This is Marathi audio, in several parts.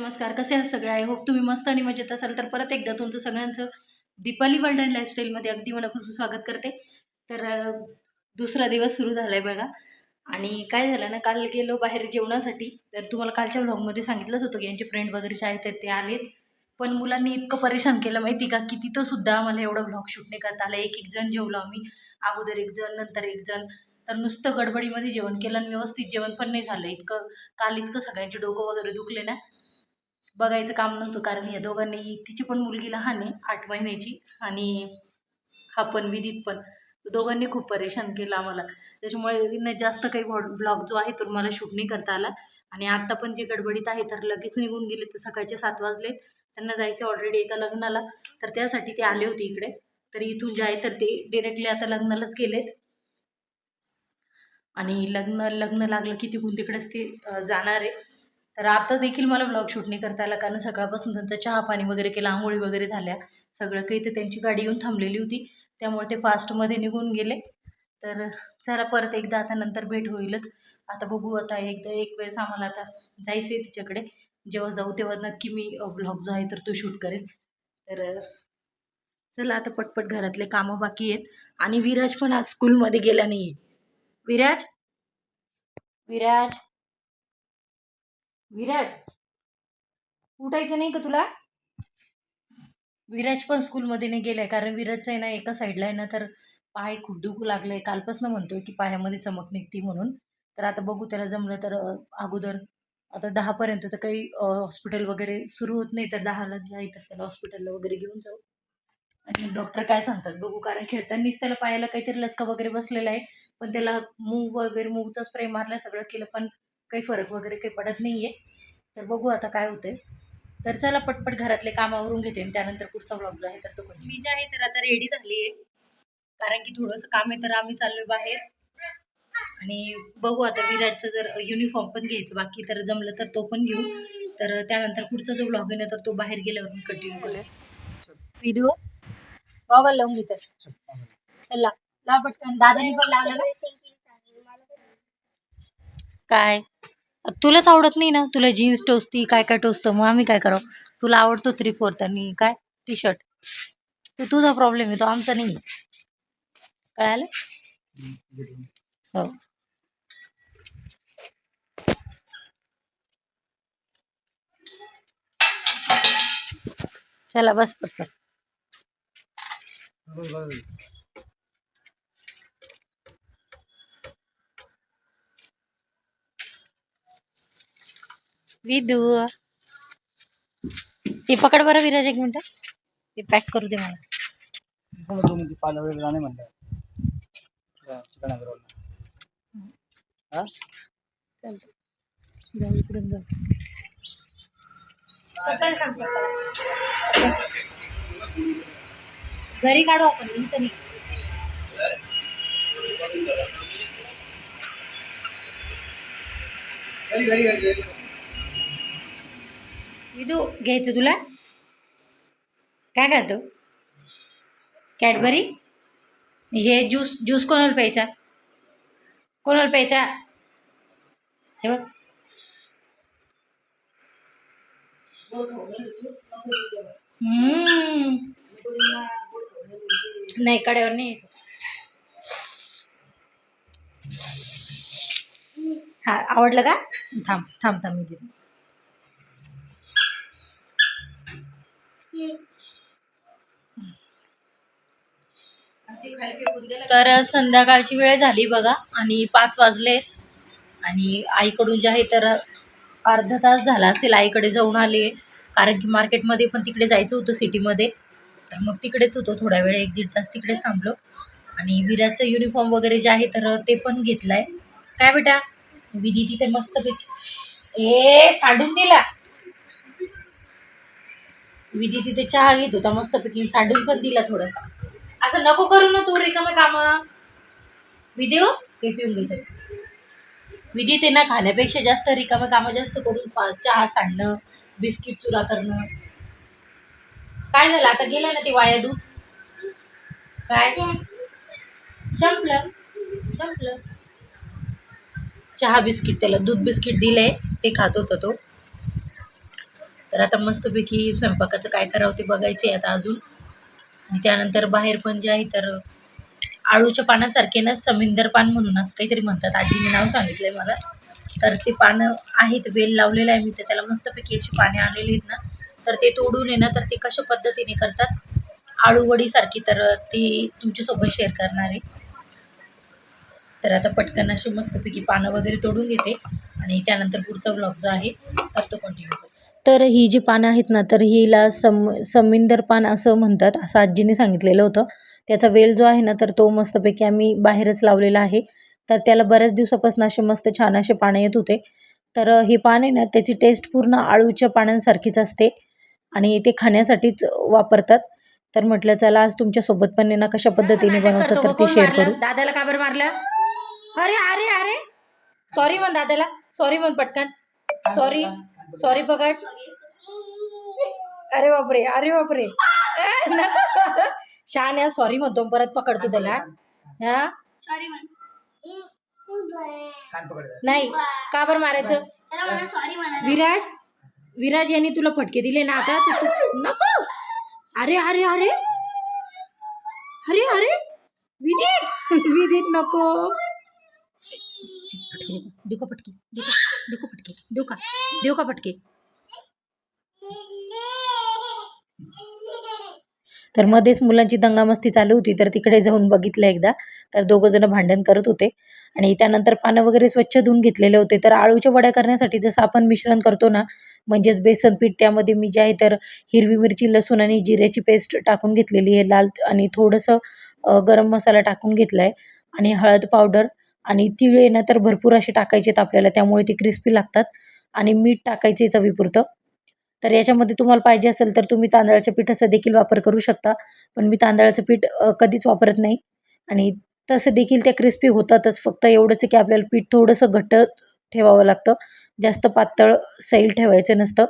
नमस्कार. कसे आहात सगळे? आय होप तुम्ही मस्त आणि मजेत असाल. तर परत एकदा तुमचं सगळ्यांचं दीपाली वर्ल्ड अँड लाईफस्टाईलमध्ये अगदी मनापासून स्वागत करते. तर दुसरा दिवस सुरू झाला आहे बघा. आणि काय झालं ना, काल गेलो बाहेर जेवणासाठी. तर तुम्हाला कालच्या व्लॉगमध्ये सांगितलंच होतं की यांचे फ्रेंड वगैरे जे आहेत ते आलेत. पण मुलांनी इतकं परेशान केलं माहिती का, की तिथं सुद्धा आम्हाला एवढा व्लॉग शूट नाही करता आला. एक एक जण जेवलो आम्ही. अगोदर एक जण, नंतर एक जण. तर नुसतं गडबडीमध्ये जेवण केलं आणि व्यवस्थित जेवण पण नाही झालं. काल इतकं सगळ्यांचे डोकं वगैरे दुखले ना, बघायचं काम नव्हतं. कारण या दोघांनी, तिची पण मुलगी लहान आहे 8 महिन्याची आणि हा पण विदित पण, दोघांनी खूप परेशान केलं आम्हाला. त्याच्यामुळे जास्त काही व्लॉग जो आहे तो मला शूट नाही करता आला. आणि आत्ता पण जे गडबडीत आहे तर लगेच निघून गेले. तर सकाळचे 7 वाजलेत, त्यांना जायचं ऑलरेडी एका लग्नाला. तर त्यासाठी ते आले होते इकडे. तर इथून जे आहे तर ते डिरेक्टली आता लग्नालाच गेलेत. आणि लग्न लग्न लागलं की तिकडून तिकडेच ते जाणार आहे. तर आता देखील मला ब्लॉग शूट नाही करता आला, कारण सकाळपासून त्यांचं चहा पाणी वगैरे केलं, आंघोळी वगैरे झाल्या, सगळं काही. तर त्यांची गाडी येऊन थांबलेली होती, त्यामुळे ते फास्टमध्ये निघून गेले. तर चला परत एकदा आता नंतर भेट होईलच. आता बघू, आता एकदा एक वेळेस आम्हाला आता जायचं आहे तिच्याकडे. जेव्हा जाऊ तेव्हा नक्की मी ब्लॉग जो आहे तर तो शूट करेन. तर चला आता पटपट घरातले कामं बाकी आहेत. आणि विराज पण आज स्कूलमध्ये गेला नाही. विराज, विराज, विराज, उठायचं नाही का तुला? विराज पण स्कूलमध्ये नाही गेलाय, कारण विराजचं आहे ना एका साईडला आहे ना तर पाय खूप दुखू लागले. कालपासून म्हणतोय की पायामध्ये चमक निघती म्हणून. तर आता बघू, त्याला जमलं तर अगोदर आता 10 पर्यंत तर काही हॉस्पिटल वगैरे सुरू होत नाही. तर 10ला नाही तर त्याला हॉस्पिटलला वगैरे घेऊन जाऊ. आणि डॉक्टर काय सांगतात बघू, कारण खेळतानाच त्याला पायाला काहीतरी लचका वगैरे बसलेला आहे. पण त्याला मूवचा स्प्रे मारला, सगळं केलं, पण काही फरक वगैरे काही पडत नाहीये. तर बघू आता काय होतंय. तर चला पटपट घरातले कामावरून घेते आणि त्यानंतर पुढचा ब्लॉग जो आहे तर तो मी जे आहे तर आता रेडी झाली आहे, कारण की थोडंसं काम आहे. तर आम्ही चाललोय बाहेर. आणि बघू आता विराजचं जर युनिफॉर्म पण घ्यायचं बाकी, तर जमलं तर तो पण घेऊ. तर त्यानंतर पुढचा जो ब्लॉग आहे ना तर तो बाहेर गेल्यावर कंटिन्यू करेल. व्हिडिओ बाबा लावून घेतात. चला ला पटकन, दादानी पण लावलं ना. काय तुलाच आवडत नाही ना? तुला जीन्स टोचती, काय काय टोचतं, मग आम्ही काय करावं? तुला आवडतो 3/4 आणि काय टी शर्ट. तो तुझा प्रॉब्लेम आहे, तो आमचा नाही. कळालं? हो. चला बस पटकन. विदू, ते पकड बरं विराज, एक मिनिट. ते पॅक करू दे मला. जाणे म्हणलं जाऊ इकडून जाऊ. घरी काढू आपण, इथं नाही. विदू, घ्यायचं तुला? काय खातो? कॅडबरी. हे ज्यूस ज्यूस कोणाला प्यायचा? कोणाला प्यायचा? हे बघ. नाही, कड्यावर नाही. हा, आवडलं का? थांब थांब थांब, मी देते. तर संध्याकाळची वेळ झाली बघा आणि 5 वाजले. आणि आईकडून जे आहे तर अर्धा तास झाला असेल आईकडे जाऊन आले, कारण की मार्केटमध्ये पण तिकडे जायचं होतं सिटीमध्ये. तर मग तिकडेच होतो थोडा वेळ, 1-1.5 तास तिकडेच थांबलो. आणि विराजचं युनिफॉर्म वगैरे जे आहे तर ते पण घेतलाय. काय बेटा? विधी तिथे मस्तपैकी सांडून दिला. विधी तिथे चहा घेत होता मस्तपैकी, सांडून पण दिला थोडासा. असं नको करू ना तू, रिकामे काम. विधी हो, हे पिऊन घेते. विधी ते ना खाण्यापेक्षा जास्त रिकामे कामं जास्त करून चहा सांडणं, बिस्किट चुरा करणं. काय झालं आता? गेलं ना ते वाया दूध. काय संपलं? संपलं. चहा बिस्किट, त्याला दूध बिस्किट दिलंय, ते खात होता तो. तर आता मस्तपैकी स्वयंपाकाचं काय करावं ते बघायचं आहे आता अजून. आणि त्यानंतर बाहेर पण जे आहे तर आळूच्या पानासारखे ना समिंदर पान म्हणून असं काहीतरी म्हणतात, आजीने नाव सांगितलंय मला. तर ते पानं आहेत, वेल लावलेलं आहे मी, तर त्याला मस्तपैकी अशी पाने आलेली आहेत ना, तर ते तोडून आहे ना, तर ते कशा पद्धतीने करतात आळूवडीसारखी, तर ती तुमच्यासोबत शेअर करणार आहे. तर आता पटकन अशी मस्तपैकी पानं वगैरे तोडून घेते आणि त्यानंतर पुढचा ब्लॉग जो आहे तर तो कंटिन्यू करते. तर ही जी पानं आहेत ना, तर हिला समिंदर पान असं म्हणतात, असं आजीने सांगितलेलं होतं. त्याचा वेल जो आहे ना, तर तो मस्तपैकी आम्ही बाहेरच लावलेला आहे. तर त्याला बऱ्याच दिवसापासून असे मस्त छान असे पानं येत होते. तर हे पान आहे ना, त्याची टेस्ट पूर्ण आळूच्या पानांसारखीच असते आणि ते खाण्यासाठीच वापरतात. तर म्हटलं चला आज तुमच्यासोबत पण आहे ना कशा पद्धतीने बनवतात तर ते शेअर करू. दादाला का बरं मारलं? अरे अरे अरे सॉरी म्हण दादाला, सॉरी म्हण पटकन, सॉरी सॉरी पकड. अरे बापरे, अरे बापरे. छान आहे, सॉरी म्हणतो परत पकडतो त्याला. हा सॉरी म्हण. नाही का बरं मारायचं? सॉरी म्हणा. विराज, विराज यांनी तुला फटके दिले ना आता नको. अरे अरे अरे अरे अरे विदित विदित नको. देऊ का फटके, देऊ का फटके, देऊ का फटके. तर मध्येच मुलांची दंगामस्ती चालू होती, तर तिकडे जाऊन बघितलं एकदा, तर दोघं जण भांडण करत होते. आणि त्यानंतर पानं वगैरे स्वच्छ धुवून घेतलेले होते. तर आळूच्या वड्या करण्यासाठी जसं आपण मिश्रण करतो ना, म्हणजेच बेसन पीठ, त्यामध्ये मी जे आहे तर हिरवी मिरची, लसूण आणि जिऱ्याची पेस्ट टाकून घेतलेली आहे लाल, आणि थोडंसं गरम मसाला टाकून घेतला आहे आणि हळद पावडर आणि तीळ आहे ना तर भरपूर असे टाकायचे आहेत आपल्याला, त्यामुळे ते क्रिस्पी लागतात. आणि मीठ टाकायचे चवीपुरतं. तर याच्यामध्ये तुम्हाला पाहिजे असेल तर तुम्ही तांदळाच्या पिठाचा देखील वापर करू शकता, पण मी तांदळाचं पीठ कधीच वापरत नाही. आणि तसं देखील त्या क्रिस्पी होतातच, फक्त एवढंच आहे की आपल्याला पीठ थोडंसं घट्ट ठेवावं लागतं, जास्त पातळ सैल ठेवायचं नसतं,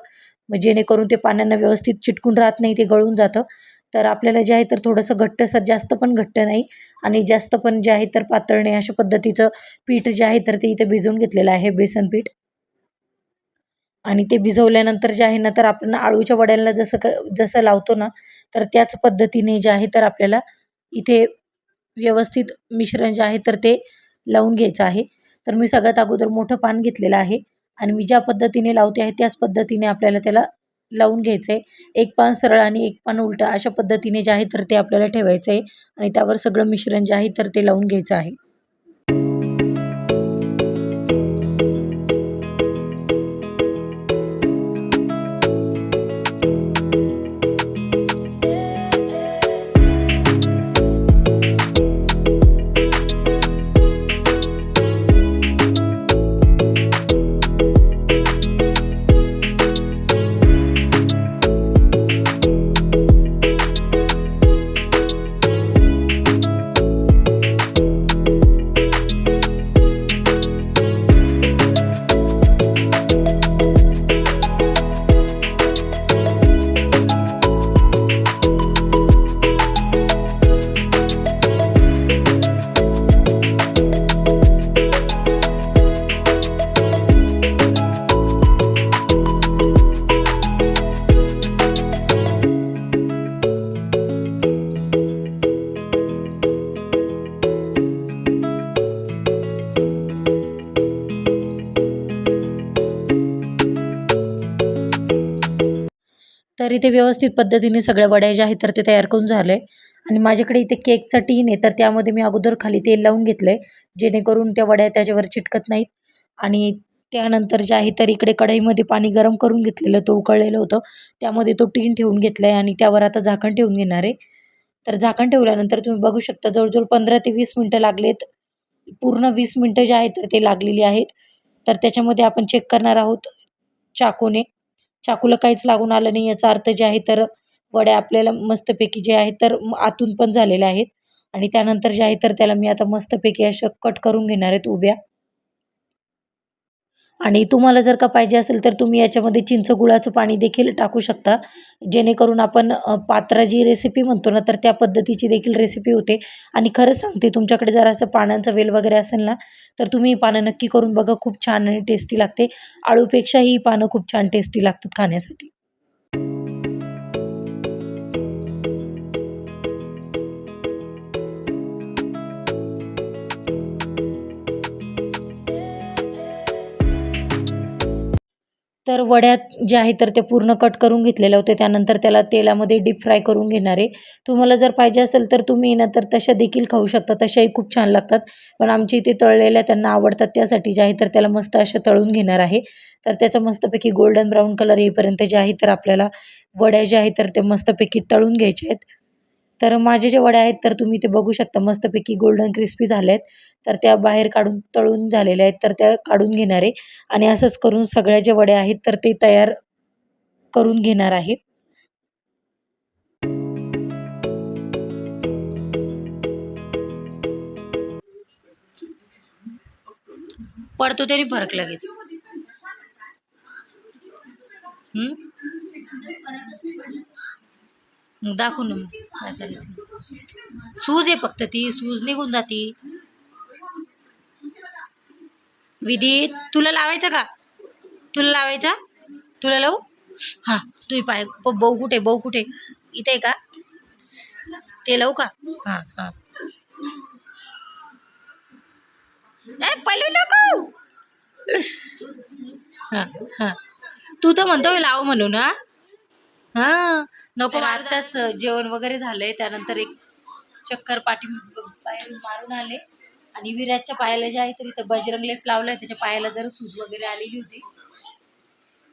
मग जेणेकरून ते पाण्यानं व्यवस्थित चिटकून राहत नाही, ते गळून जातं. तर आपल्याला जे आहे तर थोडंसं घट्टसर, जास्त पण घट्ट नाही आणि जास्त पण जे आहे तर पातळ नाही, अशा पद्धतीचं पीठ जे आहे तर ते इथे भिजवून घेतलेलं आहे, बेसन पीठ. आणि ते भिजवल्यानंतर जे आहे ना तर आपण आळूच्या वड्यांना जसं लावतो ना, तर त्याच पद्धतीने जे आहे तर आपल्याला इथे व्यवस्थित मिश्रण जे आहे तर ते लावून घ्यायचं आहे. तर मी सगळ्यात अगोदर मोठं पान घेतलेलं आहे आणि मी ज्या पद्धतीने लावते आहे त्याच पद्धतीने आपल्याला त्याला लावून घ्यायचं आहे. एक पान सरळ आणि एक पान उलटं, अशा पद्धतीने जे आहे तर ते आपल्याला ठेवायचं आहे आणि त्यावर सगळं मिश्रण जे आहे तर ते लावून घ्यायचं आहे. तर इथे व्यवस्थित पद्धतीने सगळ्या वड्या ज्या आहेत तर ते तयार करून झालं आहे. आणि माझ्याकडे इथे केकचा टीन आहे, तर त्यामध्ये मी अगोदर खाली तेल लावून घेतलं आहे, जेणेकरून त्या वड्या त्याच्यावर चिटकत नाहीत. आणि त्यानंतर जे आहे तर इकडे कढईमध्ये पाणी गरम करून घेतलेलं, तो उकळलेलं होतं, त्यामध्ये तो टीन ठेवून घेतला आहे आणि त्यावर आता झाकण ठेवून घेणार आहे. तर झाकण ठेवल्यानंतर तुम्ही बघू शकता जवळजवळ 15 ते 20 मिनटं लागलेत. पूर्ण 20 मिनटं जे आहेत तर ते लागलेली आहेत. तर त्याच्यामध्ये आपण चेक करणार आहोत चाकूने. चाकूला काहीच लागून आलं नाही, याचा अर्थ जे आहे तर वड्या आपल्याला मस्तपैकी जे आहे तर आतून पण झालेल्या आहेत. आणि त्यानंतर जे आहे तर त्याला मी आता मस्तपैकी अशा कट करून घेणार आहेत उभ्या. आणि तुम्हाला जर का पाहिजे असेल तर तुम्ही याच्यामध्ये चिंच गुळाचं पाणी देखील टाकू शकता, जेणेकरून आपण पात्रा जी रेसिपी म्हणतो ना तर त्या पद्धतीची देखील रेसिपी होते. आणि खरंच सांगते, तुमच्याकडे जर असं पानांचा वेल वगैरे असेल ना तर तुम्ही ही पानं नक्की करून बघा, खूप छान आणि टेस्टी लागते. आळूपेक्षाही ही पानं खूप छान टेस्टी लागतात खाण्यासाठी. तर वड्या ज्या आहेत तर त्या पूर्ण कट करून घेतलेल्या होत्या. त्यानंतर त्याला तेलामध्ये डीप फ्राय करून घेणार आहे. तुम्हाला जर पाहिजे असेल तर तुम्ही ना तर तशा देखील खाऊ शकता. तशाही खूप छान लागतात. पण आमच्या इथे तळलेल्या त्यांना आवडतात त्यासाठी जे आहे तर त्याला मस्त अशा तळून घेणार आहे. तर त्याचा मस्तपैकी गोल्डन ब्राऊन कलर येईपर्यंत जे आहे तर आपल्याला वड्या ज्या आहेत तर ते मस्तपैकी तळून घ्यायच्या आहेत. तर माझे जे वड्या आहेत तर तुम्ही ते बघू शकता मस्तपैकी गोल्डन क्रिस्पी झाले आहेत. तर त्या बाहेर काढून तळून झालेल्या आहेत तर त्या काढून घेणार आहे आणि असंच करून सगळ्या ज्या वड्या आहेत तर ते तयार करून घेणार आहे. पडतो तरी फरक लगेच. दाखव ना मग काय करायचं. सूज आहे फक्त ती सूज निघून जाती. विधी तुला लावायचं का? तुला लावायचा? तुला लावू? हां तुझी पाय बहू कुठे बहू कुठे इथे आहे का? ते लावू का? हां हां. पहिले नको. हां हां. तू तर म्हणतोय लाव म्हणून. हां हां नको. आताच जेवण वगैरे झालंय त्यानंतर एक चक्कर पाय मारून आले आणि विराजच्या पायाला जे आहे तर इथं बजरंग लेप लावलाय. त्याच्या पायाला जरा सूज वगैरे आलेली होती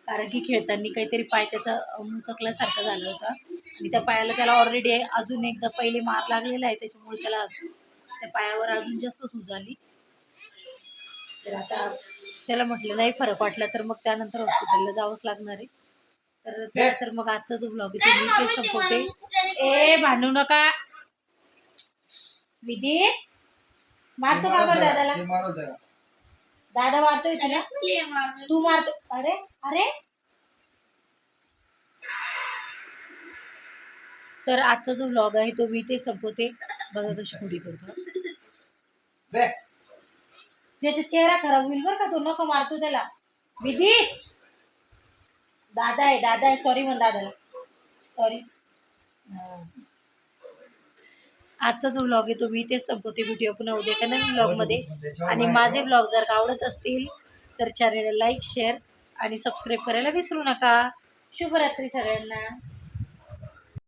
कारण की खेळताना काहीतरी पाय त्याचा मुचकल्यासारखा झाला होता आणि त्या पायाला त्याला ऑलरेडी अजून एकदा पहिले मार लागलेला आहे त्याच्यामुळे त्याला त्या पायावर अजून जास्त सूज आली. तर आता त्याला म्हटलं नाही फरक वाटला तर मग त्यानंतर हॉस्पिटलला जावंच लागणार आहे. तर चला तर मग आजचा जो ब्लॉग आहे तो मी ते संपवते. ए भांडू नका. विधी मारतो का बरं दादाला? दादा मारतोय तुला? तू मारतो? अरे अरे. तर आजचा जो व्लॉग आहे तो मी ते संपवते. बघा कशी पुढी करतो. त्याचा चेहरा खराब होईल बरं का. तो नको मारतो त्याला. विधी दादा आहे सॉरी म्हण दादाला. सॉरी. आजचा जो व्लॉग आहे तो मी तेच संपवते. व्हिडिओ पुन्हा उद्या एका नवीन व्लॉगमध्ये. आणि माझे व्लॉग जर का आवडत असतील तर चॅनलला लाईक शेअर आणि सबस्क्राईब करायला विसरू नका. शुभरात्री सगळ्यांना.